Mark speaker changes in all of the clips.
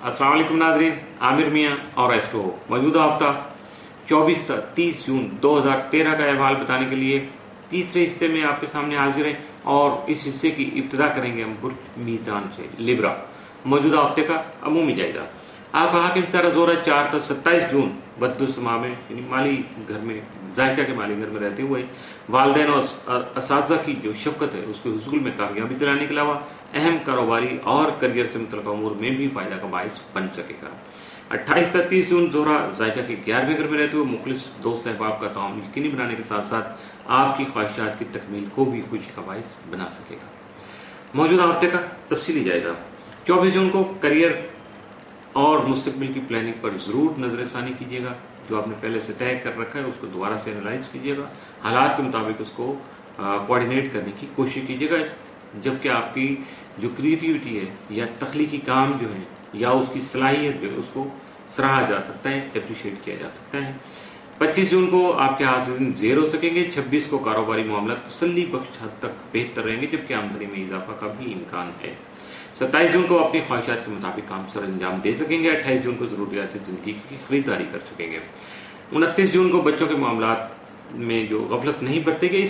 Speaker 1: अस्सलाम वालेकुम नाज़रीन, आमिर मियाँ और एस्ट्रो मौजूदा हफ्ता 24 से 30 जून 2013 का अहवाल बताने के लिए तीसरे हिस्से में आपके सामने हाजिर हैं और इस हिस्से की इब्तिदा करेंगे हम बुर्ज मीज़ान से लिब्रा मौजूदा हफ्ते का अमूमी जायजा। आपका हाकिम सारा जोर है 4 से 27 जून बद्दुस्मा में यानी माली घर में जायका के माली घर में रहते हुए वालदैन और असातिज़ा की जो शफकत है उसके हुसूल में कामयाबी दिलाने के अलावा अहम कारोबारी और करियर से मुतल्लिक़ अमूर में भी फायदा का बाइस बन सकेगा। 28 से 30 जून जोहरा जायका के 11वें घर में रहते हुए मुखलिस दोस्त अहबाब का ताउन यकीनी बनाने के साथ साथ आपकी ख्वाहिशात की तकमील को भी खुशी का बाइस बना सकेगा। मौजूदा हफ्ते का तफसीली जायजा। 24 जून को करियर और मुस्तकबिल की प्लानिंग पर जरूर नजरसानी कीजिएगा। जो आपने पहले से तय कर रखा है उसको दोबारा से एनालाइज कीजिएगा, हालात के मुताबिक उसको कोऑर्डिनेट करने की कोशिश कीजिएगा। जबकि आपकी जो क्रिएटिविटी है या तख्लीकी काम जो है या उसकी सलाहियत जो है उसको सराहा जा सकता है, अप्रिशिएट किया जा सकता है। 25 जून को आपके हाजिरीन ज़ेर हो सकेंगे। 26 को कारोबारी मामला तसल्ली बख्श हद तक बेहतर रहेंगे, जबकि आमदनी में इजाफा का भी इम्कान है। 27 जून को अपनी ख्वाहिशात के मुताबिक काम सर अंजाम दे सकेंगे। 28 जून को जरूरियात जिंदगी की खरीदारी कर सकेंगे। 29 जून को बच्चों के मामलात में जो गफलत नहीं बरतेगी,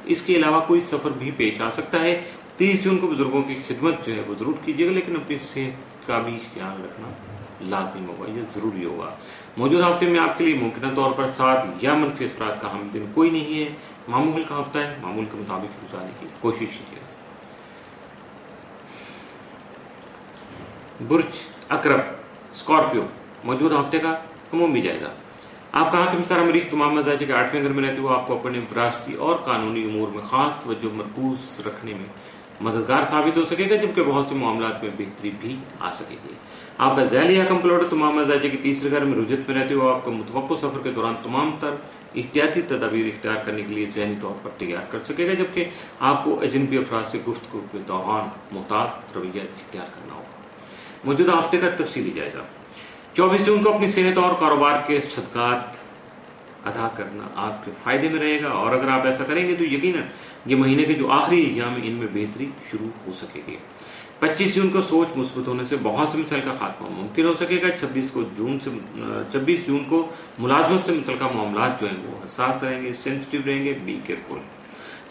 Speaker 1: इसके अलावा कोई सफर भी पेश आ सकता है। 30 जून को बुजुर्गों की खिदमत जो है वो जरूर कीजिएगा, लेकिन अपनी सेहत का भी ख्याल रखना लाजिम होगा, यह जरूरी होगा। मौजूदा हफ्ते में आपके लिए मुमकिन तौर पर 7 या मनफी असरात का हम दिन कोई नहीं है। मामूल का हफ्ता है, मामूल के मुताबिक गुजारने की कोशिश कीजिएगा। बुर्ज अकरब स्कॉर्पियो मौजूदा हफ्ते का अमूमी जायजा। आपका हाकिम सारा मरीज तमाम मजाज के 8वें घर में रहते हुए आपको अपने विरासती और कानूनी उमूर में खास तवज्जो मरकूज रखने में मददगार साबित हो सकेगा, जबकि बहुत से मामलात में बेहतरी भी आ सकेगी। आपका ज़ैली हकम प्लॉट तमाम मजाज के 3रे घर में रुजत में रहते हुए आपको मुतवक्को सफर के दौरान तमाम तर एहतियाती तदाबीर इख्तियार करने के लिए ज़हनी तौर पर तैयार कर सकेगा, जबकि आपको अजनबी अफराद से गुफ्तगू के दौरान मुहतात रवैया इख्तियार करना होगा। मौजूदा हफ्ते का तफसीली जायजा। 24 जून को अपनी सेहत और कारोबार के सदकात अदा करना आपके फायदे में रहेगा, और अगर आप ऐसा करेंगे तो यकीनन ये महीने के जो आखिरी अय्याम में इनमें बेहतरी शुरू हो सकेगी। 25 जून को सोच मुस्बत होने से बहुत से मसाइल का खात्मा मुमकिन हो सकेगा। 26 जून को मुलाजमत से मुतल्लिका मामलात जो हैं वो हसास रहेंगे, सेंसिटिव रहेंगे, बी केयरफुल।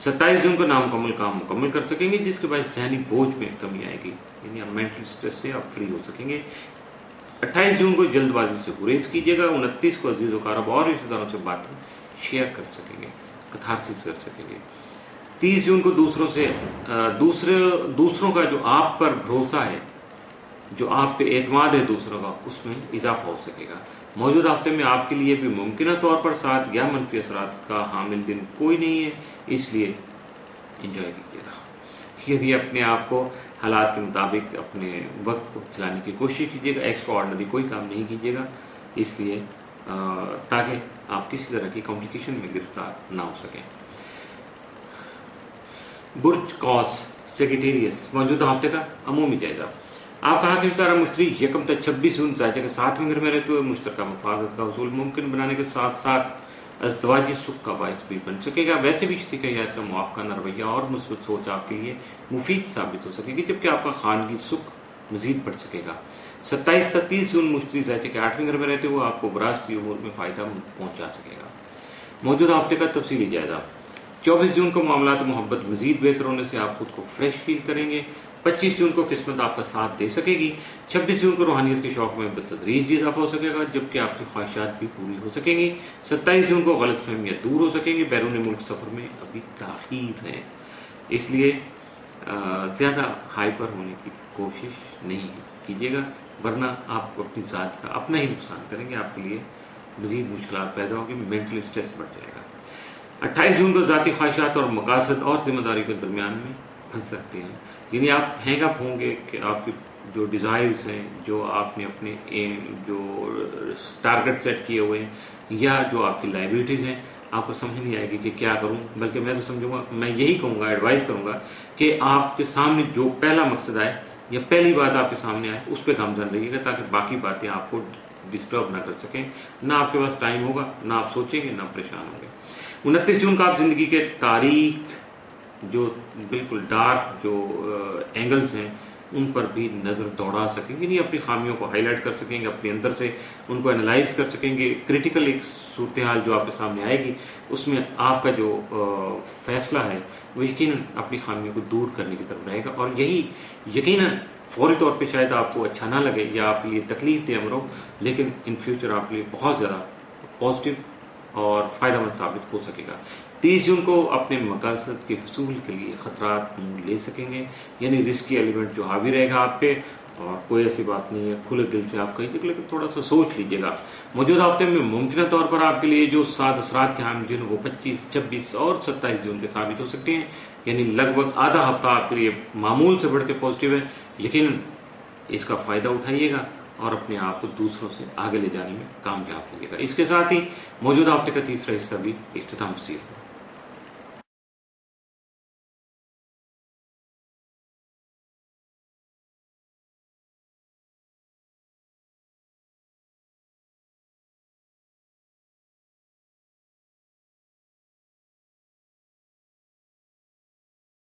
Speaker 1: 27 जून को नामुकम्मल काम मुकम्मल कर सकेंगे, जिसके बाद जहनी बोझ में कमी आएगी, यानी आप मेंटल स्ट्रेस से आप फ्री हो सकेंगे। 28 जून को जल्दबाजी से गुरेज कीजिएगा। 29 को अजीज वकारब और रिश्तेदारों से बातें शेयर कर सकेंगे, कथारसिस कर सकेंगे। 30 जून को दूसरों का जो आप पर भरोसा है, जो आप पे एतमाद है दूसरों का, उसमें इजाफा हो सकेगा। मौजूदा हफ्ते में आपके लिए भी मुमकिन तौर पर 7 या मनफी असरात का हामिल दिन कोई नहीं है, इसलिए एंजॉय कीजिएगा। यदि अपने आप को हालात के मुताबिक अपने वक्त को चलाने की कोशिश कीजिएगा, एक्स्ट्रा ऑर्डिनरी कोई काम नहीं कीजिएगा, इसलिए ताकि आप किसी तरह की कॉम्प्लिकेशन में गिरफ्तार ना हो सकें। बुर्ज कॉस सेक्रेटेरियस मौजूदा हफ्ते का अमूमी जायजा। आपका हाकिम सारा मुश्तरी यकम तक 26 जून जायजा के 7वें घर में रहते हुए मुश्तरका मफादत का हसूल मुमकिन बनाने के साथ साथ अज़दवाजी सुख का बाइस भी बन सकेगा। वैसे भी शरीक हयात का मुआफ़काना रवैया और मुस्बत सोच आपके लिए मुफीद साबित हो सकेगी, जबकि आपका खानगी सुख मजीद बढ़ सकेगा। 27 से 30 जून मुश्तरी जायजे के 8वें घर में रहते हुए आपको विरासती उमूर में फायदा पहुंचा सकेगा। मौजूदा हफ्ते का तफसीली जायजा। 24 जून को मामलात मोहब्बत मजीद बेहतर होने से आप खुद को फ्रेश फील करेंगे। 25 जून को किस्मत आपका साथ दे सकेगी। 26 जून को रूहानियत के शौक में बतदरीज इजाफा हो सकेगा, जबकि आपकी ख्वाहिशात भी पूरी हो सकेंगी। 27 जून को गलत फहमियाँ दूर हो सकेंगी। बैरून मुल्क सफर में अभी ताखीर है, इसलिए ज्यादा हाइपर होने की कोशिश नहीं कीजिएगा, वरना आप अपनी जात का अपना ही नुकसान करेंगे, आपके लिए मजीद मुश्किलात पैदा होगी, मेंटल स्ट्रेस बढ़ जाएगा। 28 जून को जाती ख्वाहिशात और मकासद और जिम्मेदारी के दरमियान में फंस सकते हैं, यानी आप हैंग अप होंगे कि आपके जो डिज़ायर्स हैं, जो आपने अपने जो टारगेट सेट किए हुए हैं या जो आपकी लाइबिलिटीज़ हैं, आपको समझ नहीं आएगी कि क्या करूं। बल्कि मैं तो समझूंगा, मैं यही कहूंगा, एडवाइस करूंगा कि आपके सामने जो पहला मकसद आए या पहली बात आपके सामने आए उस पर गामजन रहिएगा, ताकि बाकी बातें आपको डिस्टर्ब ना कर सकें। ना आपके पास टाइम होगा, ना आप सोचेंगे, ना परेशान होंगे। 29 जून का आप जिंदगी के तारीख जो बिल्कुल डार्क जो एंगल्स हैं ان پر بھی نظر دوڑا سکیں گے، یعنی اپنی خامیوں کو ہائی لائٹ کر سکیں گے، اپنے اندر سے ان کو انالائز کر سکیں گے. کریٹیکل ایک صورتحال جو آپ کے سامنے آئے گی اس میں آپ کا جو فیصلہ ہے وہ یقیناً اپنی خامیوں کو دور کرنے کی طرف رہے گا، اور یہی یقیناً فوری طور پہ شاید آپ کو اچھا نہ لگے یا آپ کے لیے تکلیف دہ امر ہو، لیکن ان فیوچر آپ کے لیے بہت زیادہ پازیٹیو اور فائدہ مند ثابت ہو سکے گا. 30 جون کو اپنے مقاصد کے حصول کے لیے خطرات منہ لے سکیں گے، یعنی رسکی ایلیمنٹ جو حاوی رہے گا آپ پہ، اور کوئی ایسی بات نہیں ہے، کھلے دل سے آپ کہیں لیکن تھوڑا سا سوچ لیجیے گا. موجودہ ہفتے میں ممکنہ طور پر آپ کے لیے جو 7 اثرات کے حامل جن وہ 25، 26 اور 27 جون کے ثابت ہو سکتے ہیں، یعنی لگ بھگ آدھا ہفتہ آپ کے لیے معمول سے بڑھ کے پازیٹیو ہے. یقیناً اس کا فائدہ اٹھائیے گا اور اپنے آپ کو دوسروں سے آگے لے جانے میں کامیاب ہوئیے گا. اس کے ساتھ ہی موجودہ ہفتے کا تیسرا حصہ بھی اختتام پذیر ہے.